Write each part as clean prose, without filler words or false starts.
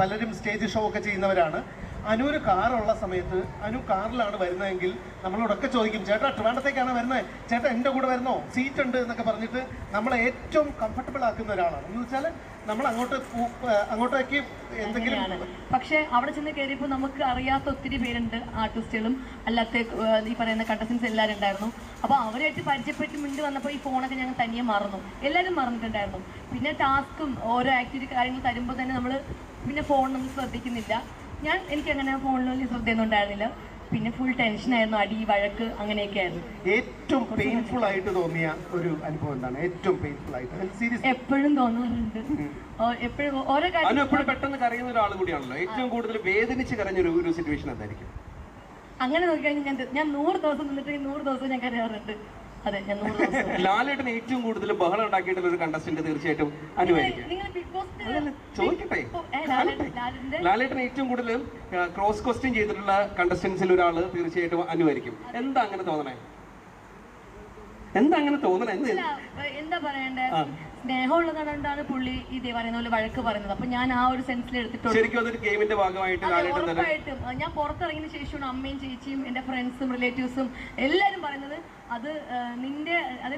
പലരും stage show ഒക്കെ ചെയ്യുന്നവരാണ്. അനുവിന് കാറുള്ള സമയത്ത് അനു കാറിലാണ് വരുന്നതെങ്കിൽ നമ്മളോടൊക്കെ ചോദിക്കും, ചേട്ടാ ട്രിവാൻഡ്രത്തേക്കാണ് വരുന്നത്, ചേട്ടാ എൻ്റെ കൂടെ വരുന്നോ, സീറ്റ് ഉണ്ട് എന്നൊക്കെ പറഞ്ഞിട്ട് നമ്മളെ ഏറ്റവും കംഫർട്ടബിൾ ആക്കുന്ന ഒരാളാണ്. എന്ന് വെച്ചാൽ നമ്മൾ അങ്ങോട്ടേക്ക് എന്തെങ്കിലും. പക്ഷെ അവിടെ ചെന്ന് കയറിയപ്പോൾ നമുക്ക് അറിയാത്ത ഒത്തിരി പേരുണ്ട്, ആർട്ടിസ്റ്റുകളും അല്ലാത്ത ഈ പറയുന്ന കണ്ടസ്റ്റൻസ് എല്ലാവരും ഉണ്ടായിരുന്നു. അപ്പോൾ അവരായിട്ട് പരിചയപ്പെട്ട് മുന്നിൽ വന്നപ്പോൾ ഈ ഫോണൊക്കെ ഞങ്ങൾ തനിയെ മറന്നു, എല്ലാവരും മറന്നിട്ടുണ്ടായിരുന്നു. പിന്നെ ടാസ്കും ഓരോ ആക്ടിവിറ്റി കാര്യങ്ങൾ തരുമ്പോൾ തന്നെ നമ്മൾ പിന്നെ ഫോൺ നമ്മൾ ശ്രദ്ധിക്കുന്നില്ല. എനിക്കങ്ങനെ ഫോണിൽ വലിയ ശ്രദ്ധയൊന്നും ഉണ്ടായിരുന്നില്ല. പിന്നെ ഫുൾ ടെൻഷനായിരുന്നു, അടി വഴക്ക് അങ്ങനെയൊക്കെ ആയിരുന്നു. ഏറ്റവും പെയിൻഫുൾ ആയിട്ട് തോന്നിയ ഒരു അനുഭവം എന്താണ്? ഏറ്റവും പെയിൻഫുൾ ആയിട്ട് എപ്പോഴും തോന്നാറുണ്ട്. എപ്പോഴും ഓരോ കാര്യം എപ്പോഴും പെട്ടെന്ന് കരയുന്ന ഒരാൾ കൂടിയാണല്ലോ. ഏറ്റവും കൂടുതൽ വേദനിച്ച് കരഞ്ഞൊരു സിറ്റുവേഷൻ എന്തായിരിക്കും? അങ്ങനെ നോക്കിക്കഴിഞ്ഞാൽ ഞാൻ 100 ദിവസം നിന്നിട്ട് 100 ദിവസം ഞാൻ കരയാറുണ്ട്. അതെ, ഞാൻ 100 ദിവസം. ലാലേട്ടൻ ഏറ്റവും കൂടുതൽ ബഹളം ഉണ്ടാക്കിയിട്ടുള്ള ഒരു കണ്ടസ്റ്റന്റ് തീർച്ചയായിട്ടും അനുവദിക്കും. ചോദിക്കട്ടെ, ലാലേട്ടൻ ഏറ്റവും കൂടുതൽ ക്രോസ് ക്വസ്റ്റ്യൻ ചെയ്തിട്ടുള്ള കണ്ടസ്റ്റൻസിൽ ഒരാള് തീർച്ചയായിട്ടും അനുവദിക്കും. എന്താ അങ്ങനെ തോന്നണേ? എന്താ പറയണ്ടേ? സ്നേഹമുള്ളതുകൊണ്ടാണ് പുള്ളി ഇതേ പറയുന്ന പോലെ വഴക്ക് പറയുന്നത്. അപ്പൊ ഞാൻ ആ ഒരു സെൻസിൽ എടുത്തിട്ടുണ്ട്. ഉറപ്പായിട്ടും ഞാൻ പുറത്തിറങ്ങിയതിനു ശേഷമാണ് അമ്മയും ചേച്ചിയും എന്റെ ഫ്രണ്ട്സും റിലേറ്റീവ്സും എല്ലാരും പറയുന്നത് അത്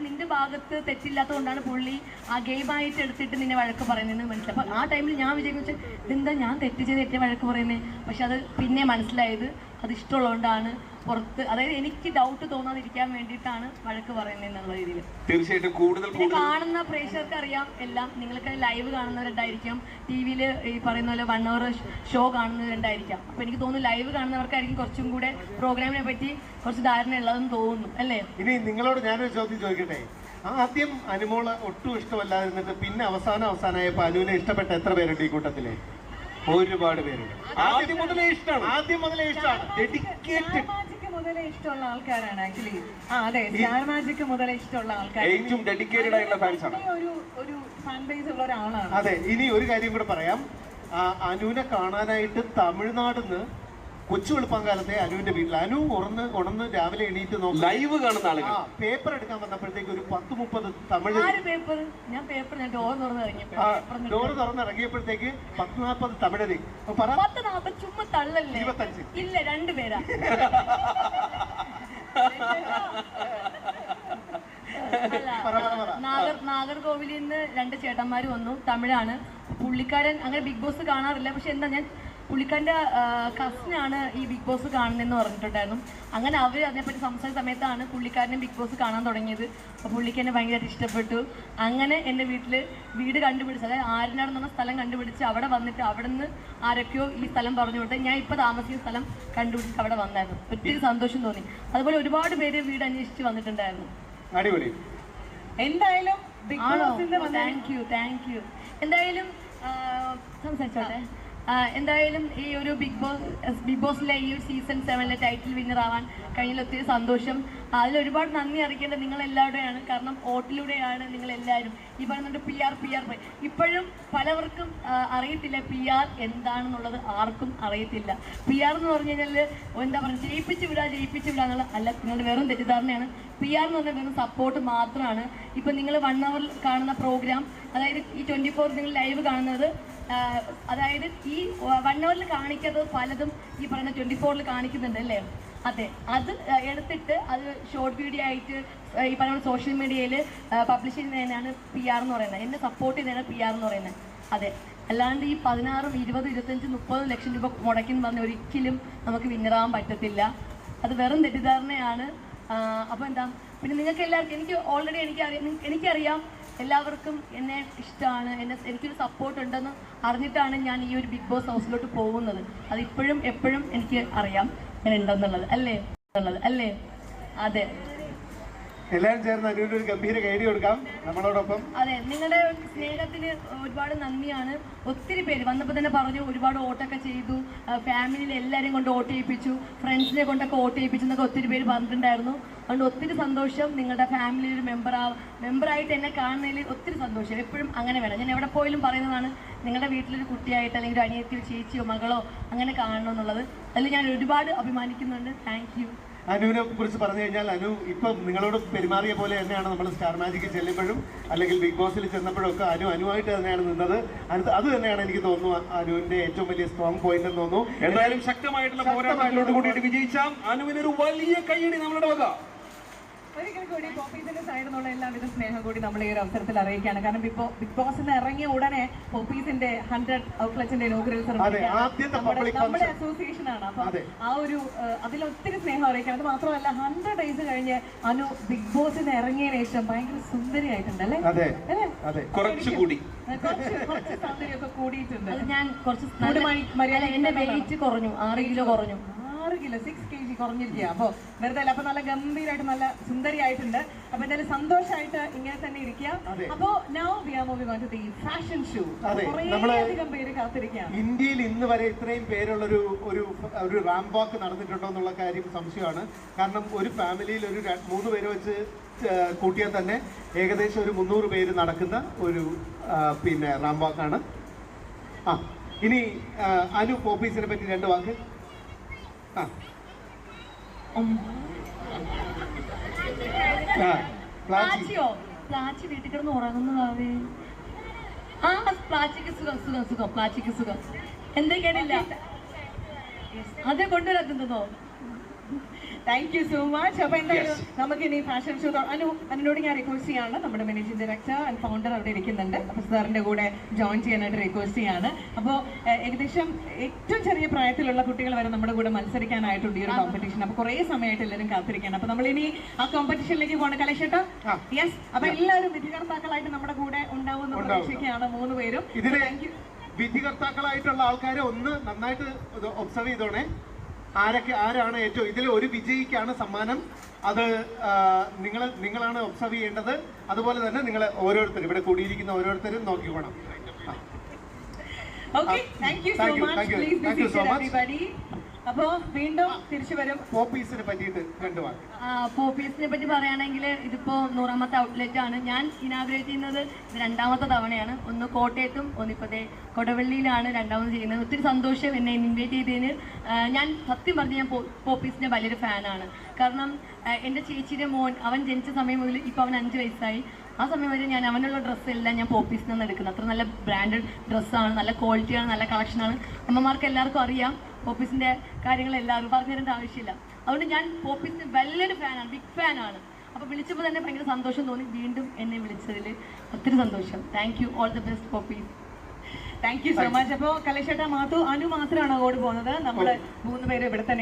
നിന്റെ ഭാഗത്ത് തെറ്റില്ലാത്തതുകൊണ്ടാണ് പുള്ളി ആ ഗെയിമായിട്ട് എടുത്തിട്ട് നിന്നെ വഴക്ക് പറയുന്നതെന്ന് മനസ്സിലായി. അപ്പൊ ആ ടൈമിൽ ഞാൻ വിചാരിച്ചു ഇതെന്താ ഞാൻ തെറ്റ വഴക്ക് പറയുന്നത്. പക്ഷെ അത് പിന്നെ മനസ്സിലായത് അത് ഇഷ്ടമുള്ളതുകൊണ്ടാണ് പുറത്ത്, അതായത് എനിക്ക് ഡൗട്ട് തോന്നാതിരിക്കാൻ വേണ്ടിയിട്ടാണ് വഴക്ക് പറയുന്നത് എന്നുള്ള രീതിയിൽ. തീർച്ചയായിട്ടും കൂടുതൽ കാണുന്ന പ്രേക്ഷകർക്ക് അറിയാം എല്ലാം. നിങ്ങൾക്ക് ലൈവ് കാണുന്നവരുണ്ടായിരിക്കാം, ടി വിയിൽ ഈ പറയുന്ന പോലെ 1 hour ഷോ കാണുന്നവരുണ്ടായിരിക്കാം. അപ്പൊ എനിക്ക് തോന്നുന്നു ലൈവ് കാണുന്നവർക്കായിരിക്കും കുറച്ചും കൂടെ പ്രോഗ്രാമിനെ പറ്റി കുറച്ച് ധാരണ ഉള്ളതെന്ന് തോന്നുന്നു, അല്ലേ? ഇനി നിങ്ങളോട് ഞാനൊരു ചോദ്യം ചോദിക്കട്ടെ. ആദ്യം അനുമോള് ഒട്ടും ഇഷ്ടമല്ലാതിരുന്നിട്ട് പിന്നെ അവസാനമായപ്പോ അനുവിനെ ഇഷ്ടപ്പെട്ട എത്ര പേരുണ്ട് ഈ കൂട്ടത്തില്? ഒരുപാട് പേരുണ്ട്. ആദ്യം മുതലേ ഇഷ്ടമാണ്. ഡെഡിക്കേറ്റഡ് മുതലേ ഇഷ്ടമുള്ള ആൾക്കാരാണ് ആക്ച്വലി. അതെ, സ്റ്റാർ മാജിക് മുതലേ ഇഷ്ടമുള്ള ആൾക്കാർ, ഏറ്റവും ഡെഡിക്കേറ്റഡ് ആയിട്ടുള്ള ഫാൻസ് ആണ്. ഒരു ഫാൻ ബേസ് ഉള്ള ഒരാളാണ്. അതെ, ഇനി ഒരു കാര്യം കൂടെ പറയാം. അനുവിനെ കാണാനായിട്ട് തമിഴ്നാടിന്ന് കൊച്ചു വെളുപ്പാങ്കാലത്തെ അനുവിന്റെ വീട്ടിൽ അനു ഉണർന്ന് രാവിലെ എണീറ്റ് നോക്കി ലൈവ് കാണുന്ന ആളുകൾ പേപ്പർ എടുക്കാൻ വന്നപ്പോഴത്തേക്ക് ഒരു 10-30 തമിഴ് ഡോർ തുറന്നിറങ്ങിയപ്പോഴത്തേക്ക് 10-40 തമിഴര്. 10-40 ചുമ്മാ തള്ളല്ലേ? 25 ഇല്ല, 2 പേരാ. നാഗർകോവിലിൽ നിന്ന് 2 ചേട്ടന്മാര് വന്നു, തമിഴാണ്. പുള്ളിക്കാരൻ അങ്ങനെ ബിഗ് ബോസ് കാണാറില്ല. പക്ഷെ എന്താ, ഞാൻ പുള്ളിക്കാരൻ്റെ കസിനാണ് ഈ ബിഗ് ബോസ് കാണുന്നതെന്ന് പറഞ്ഞിട്ടുണ്ടായിരുന്നു. അങ്ങനെ അവർ അതിനെപ്പറ്റി സംസാരിച്ച സമയത്താണ് പുള്ളിക്കാരനെ ബിഗ് ബോസ് കാണാൻ തുടങ്ങിയത്. അപ്പോൾ പുള്ളിക്ക് എന്നെ ഭയങ്കരമായിട്ട് ഇഷ്ടപ്പെട്ടു. അങ്ങനെ എൻ്റെ വീട് കണ്ടുപിടിച്ച്, അതായത് ആര്യനാടെന്ന് പറഞ്ഞ സ്ഥലം കണ്ടുപിടിച്ച് അവിടെ വന്നിട്ട് അവിടെ നിന്ന് ആരൊക്കെയോ ഈ സ്ഥലം പറഞ്ഞു കൊടുത്ത് ഞാൻ ഇപ്പോൾ താമസിക്കുന്ന സ്ഥലം കണ്ടുപിടിച്ച് അവിടെ വന്നായിരുന്നു. ഒത്തിരി സന്തോഷം തോന്നി. അതുപോലെ ഒരുപാട് പേര് വീട് അന്വേഷിച്ച് വന്നിട്ടുണ്ടായിരുന്നു. അടിപൊളി. എന്തായാലും താങ്ക് യു. എന്തായാലും സംസാരിച്ചോട്ടെ. എന്തായാലും ഈ ഒരു ബിഗ് ബോസിലെ ഈ ഒരു സീസൺ 7 ടൈറ്റിൽ വിന്നർ ആവാൻ കഴിഞ്ഞാൽ ഒത്തിരി സന്തോഷം. അതിലൊരുപാട് നന്ദി അറിയിക്കേണ്ടത് നിങ്ങളെല്ലാവരുടെയാണ്. കാരണം വോട്ടിലൂടെയാണ് നിങ്ങളെല്ലാവരും ഈ പറയുന്നുണ്ട് PR. ഇപ്പോഴും പലവർക്കും അറിയത്തില്ല PR എന്താണെന്നുള്ളത്, ആർക്കും അറിയത്തില്ല. PR എന്ന് പറഞ്ഞു കഴിഞ്ഞാൽ എന്താ പറയുക, ജയിപ്പിച്ച് വിടുക എന്നുള്ള അല്ല, നിങ്ങളുടെ വെറും തെറ്റിദ്ധാരണയാണ്. PR എന്ന് പറഞ്ഞാൽ വെറും സപ്പോർട്ട് മാത്രമാണ്. ഇപ്പം നിങ്ങൾ 1 hour കാണുന്ന പ്രോഗ്രാം, അതായത് ഈ 24 നിങ്ങൾ ലൈവ് കാണുന്നത്, അതായത് ഈ 1 hour കാണിക്കാത്തത് പലതും ഈ പറയുന്ന 24 കാണിക്കുന്നുണ്ട്, അല്ലേ? അതെ, അത് എടുത്തിട്ട് അത് ഷോർട്ട് വീഡിയോ ആയിട്ട് ഈ പറയുന്ന സോഷ്യൽ മീഡിയയിൽ പബ്ലിഷ് ചെയ്യുന്നതിനാണ് PR എന്ന് പറയുന്നത്. എന്നെ സപ്പോർട്ട് ചെയ്യുന്നതാണ് PR എന്ന് പറയുന്നത്. അതെ, അല്ലാണ്ട് ഈ 16, 20, 25, 30 ലക്ഷം രൂപ മുടക്കിന്ന് പറഞ്ഞ് ഒരിക്കലും നമുക്ക് വിന്നറാവാൻ പറ്റത്തില്ല. അത് വെറും തെറ്റിദ്ധാരണയാണ്. അപ്പോൾ എന്താ, പിന്നെ നിങ്ങൾക്ക് എല്ലാവർക്കും എനിക്കറിയാം എല്ലാവർക്കും എന്നെ ഇഷ്ടമാണ്, എനിക്കൊരു സപ്പോർട്ട് ഉണ്ടെന്ന് അറിഞ്ഞിട്ടാണ് ഞാൻ ഈ ഒരു ബിഗ് ബോസ് ഹൗസിലോട്ട് പോകുന്നത്. അത് ഇപ്പോഴും എപ്പോഴും എനിക്ക് അറിയാം ഞാൻ ഉണ്ടെന്നുള്ളത്, അല്ലേ? അതെ, എല്ലാവരും ചേർന്ന് അനുവിന് ഒരു ഗംഭീര കൈഡി കൊടുക്കാം നമ്മളോടൊപ്പം. അതെ, നിങ്ങളുടെ സ്നേഹത്തിന് ഒരുപാട് നന്ദിയാണ്. ഒത്തിരി പേര് വന്നപ്പോൾ തന്നെ പറഞ്ഞു, ഒരുപാട് വോട്ടൊക്കെ ചെയ്തു, ഫാമിലിയിൽ എല്ലാവരെയും കൊണ്ട് വോട്ട് ചെയ്യിപ്പിച്ചു, ഫ്രണ്ട്സിനെ കൊണ്ടൊക്കെ വോട്ട് ചെയ്യിപ്പിച്ചു എന്നൊക്കെ ഒത്തിരി പേര് പറഞ്ഞിട്ടുണ്ടായിരുന്നു. അതുകൊണ്ട് ഒത്തിരി സന്തോഷം. നിങ്ങളുടെ ഫാമിലിയിൽ ഒരു മെമ്പറായിട്ട് എന്നെ കാണുന്നതിൽ ഒത്തിരി സന്തോഷം. എപ്പോഴും അങ്ങനെ വേണം. ഞാൻ എവിടെ പോയാലും പറയുന്നതാണ്, നിങ്ങളുടെ വീട്ടിലൊരു കുട്ടിയായിട്ട് അല്ലെങ്കിൽ ഒരു അനിയത്തിയോ ചേച്ചിയോ മകളോ അങ്ങനെ കാണണമെന്നുള്ളത്. അതിൽ ഞാൻ ഒരുപാട് അഭിമാനിക്കുന്നുണ്ട്. Thank you. അനുവിനെ കുറിച്ച് പറഞ്ഞു കഴിഞ്ഞാൽ അനു ഇപ്പം നിങ്ങളോട് പെരുമാറിയ പോലെ തന്നെയാണ് നമ്മൾ സ്റ്റാർ മാജിക്ക് ചെല്ലുമ്പോഴും അല്ലെങ്കിൽ ബിഗ് ബോസിൽ ചെന്നപ്പോഴും ഒക്കെ അനുവായിട്ട് തന്നെയാണ് നിന്നത്. അത് തന്നെയാണ് എനിക്ക് തോന്നുന്നു അനുവിന്റെ ഏറ്റവും വലിയ സ്ട്രോങ് പോയിന്റ് എന്ന് തോന്നുന്നു. എന്തായാലും ശക്തമായിട്ടുള്ള പോരാട്ടത്തിലോട്ട് കൂടിയിട്ട് വിജയിച്ച അനുവിനൊരു വലിയ കൈയടി നമ്മളുടെ വക. ഒരിക്കൽ കൂടി പോപ്പീസിന്റെ സൈഡിൽ നിന്നുള്ള എല്ലാവിധ സ്നേഹം കൂടി നമ്മൾ ഈ ഒരു അവസരത്തിൽ അറിയിക്കുകയാണ്. കാരണം ബിഗ് ബോസിന് ഇറങ്ങിയ ഉടനെ പോപ്പീസിന്റെ 100 ഔട്ട്ലെറ്റിന്റെ ഇനോഗ്രൽ നമ്മുടെ അസോസിയേഷൻ ആണ്. അപ്പൊ ആ ഒരു അതിൽ ഒത്തിരി സ്നേഹം അറിയിക്കണം. അത് മാത്രമല്ല 100 ഡേയ്സ് കഴിഞ്ഞ് അനു ബിഗ് ബോസിന് ഇറങ്ങിയതിനു ശേഷം ഭയങ്കര സുന്ദരിയായിട്ടുണ്ട് അല്ലേ? കുറച്ചുകൂടി കുറച്ച് സൗന്ദര്യമൊക്കെ കൂടിയിട്ടുണ്ട്. ഞാൻ കുറച്ച് എന്റെ വെയിറ്റ് കുറഞ്ഞു, 6 കിലോ കുറഞ്ഞു. 6 കിലോ 6 kg കുറഞ്ഞിരിക്കുക. അപ്പൊ വെറുതെ അല്ല, അപ്പൊ നല്ല ഗംഭീരമായിട്ട് നല്ല സുന്ദരിയായിട്ടുണ്ട്. അപ്പൊ എന്തായാലും സന്തോഷമായിട്ട് ഇങ്ങനെ തന്നെ ഇരിക്കുക. അപ്പോ now we are moving on to the fashion show. കുറേയധികം പേര് കാത്തിരിക്കുകയാണ്. ഇന്ത്യയിൽ ഇന്ന് വരെ ഇത്രയും പേരുള്ള ഒരു റാമ്പ് വാക്ക് നടന്നിട്ടുണ്ടോ എന്നുള്ള കാര്യം സംശയമാണ്. കാരണം ഒരു ഫാമിലിയിൽ ഒരു 3 പേര് വെച്ച് കൂട്ടിയാൽ തന്നെ ഏകദേശം ഒരു 300 പേര് നടക്കുന്ന ഒരു പിന്നെ റാമ്പ് വാക്കാണ്. ഇനി അനു പോപ്പീസിനെ പറ്റി 2 വാക്ക്. പ്ലാച്ചി വീട്ടിൽ കിടന്ന് ഉറങ്ങുന്നതാവേ. പ്ലാച്ചിക്ക് സുഖം സുഖം സുഖം പ്ലാച്ചിക്ക് സുഖം. എന്തേ കേട്ടില്ല? അതേ കൊണ്ടുവരാത്തുന്നതോ? Thank you so much. അപ്പൊ എന്തായാലും നമുക്ക് ഇനി ഫാഷൻ ഷോ അനുനോട് ഞാൻ റിക്വസ്റ്റ് ചെയ്യാണ്. നമ്മുടെ മാനേജിംഗ് ഡയറക്ടർ ആൻഡ് ഫൗണ്ടർ അവിടെ ഇരിക്കുന്നുണ്ട്. അപ്പൊ സാറിന്റെ കൂടെ ജോയിൻ ചെയ്യാനായിട്ട് റിക്വസ്റ്റ് ചെയ്യാണ്. അപ്പോൾ ഏകദേശം ഏറ്റവും ചെറിയ പ്രായത്തിലുള്ള കുട്ടികൾ വരെ നമ്മുടെ കൂടെ മത്സരിക്കാനായിട്ടുണ്ട് ഈ ഒരു കോമ്പറ്റീഷൻ. അപ്പൊ കുറെ സമയമായിട്ട് എല്ലാവരും കാത്തിരിക്കുകയാണ്. അപ്പൊ നമ്മൾ ഇനി ആ കോമ്പറ്റീഷനിലേക്ക് പോകണം. കലേഷേട്ടാ, യെസ്. അപ്പൊ എല്ലാവരും വിധികർത്താക്കളായിട്ട് നമ്മുടെ കൂടെ ഉണ്ടാവുന്ന പ്രതീക്ഷയ്ക്കാണ് 3 പേരും. വിധികർത്താക്കളായിട്ടുള്ള ആൾക്കാരെ ഒന്ന് നന്നായിട്ട് ഒബ്സർവ് ചെയ്തോണേ. ആരാണ് ഏറ്റവും ഇതിൽ ഒരു വിജയിക്കാണ് സമ്മാനം. അത് നിങ്ങളാണ് ഒബ്സർവ് ചെയ്യേണ്ടത്. അതുപോലെ തന്നെ നിങ്ങൾ ഓരോരുത്തരും ഇവിടെ കൂടിയിരിക്കുന്ന ഓരോരുത്തരും നോക്കിക്കോണം. അപ്പോ വീണ്ടും തിരിച്ചു വരും. പോപ്പീസിനെ പറ്റിയിട്ട് 2 വാക്ക്. പോപ്പീസിനെ പറ്റി പറയുകയാണെങ്കിൽ ഇതിപ്പോ 100ാമത്തെ ഔട്ട്ലെറ്റ് ആണ്. ഞാൻ ഇനാഗ്രേറ്റ് ചെയ്യുന്നത് 2ാമത്തെ തവണയാണ്. ഒന്ന് കോട്ടയത്തും ഒന്നിപ്പത്തെ കൊടവള്ളിയിലാണ് 2ാമത് ചെയ്യുന്നത്. ഒത്തിരി സന്തോഷം എന്നെ ഇൻവൈറ്റ് ചെയ്തതിന്. ഞാൻ സത്യം പറഞ്ഞ് ഞാൻ പോപ്പീസിന്റെ വലിയൊരു ഫാനാണ്. കാരണം എൻ്റെ ചേച്ചിയുടെ മോൻ അവൻ ജനിച്ച സമയം മുതൽ ഇപ്പോൾ അവൻ 5 വയസ്സായി. ആ സമയം വരെ ഞാൻ അവനുള്ള ഡ്രസ്സെല്ലാം ഞാൻ പോപ്പീസിൽ നിന്ന് എടുക്കുന്നത്. അത്ര നല്ല ബ്രാൻഡഡ് ഡ്രസ്സാണ്, നല്ല ക്വാളിറ്റിയാണ്, നല്ല കളക്ഷനാണ്. അമ്മമാർക്ക് എല്ലാവർക്കും അറിയാം പോപ്പീസിന്റെ കാര്യങ്ങൾ. എല്ലാവരും പറഞ്ഞു തരേണ്ട ആവശ്യമില്ല. അതുകൊണ്ട് ഞാൻ പോപ്പീസിന്റെ വലിയൊരു ഫാനാണ്, ബിഗ് ഫാനാണ്. അപ്പോൾ വിളിച്ചപ്പോൾ തന്നെ ഭയങ്കര സന്തോഷം തോന്നി. വീണ്ടും എന്നെ വിളിച്ചതിൽ ഒത്തിരി സന്തോഷം. Thank you. All the best Popees. Thank you so much. അപ്പോൾ കലേഷേട്ടാ, മാത്തു, അനു മാത്രമാണ് അങ്ങോട്ട് പോകുന്നത്. നമ്മൾ 3 പേര് ഇവിടെ തന്നെ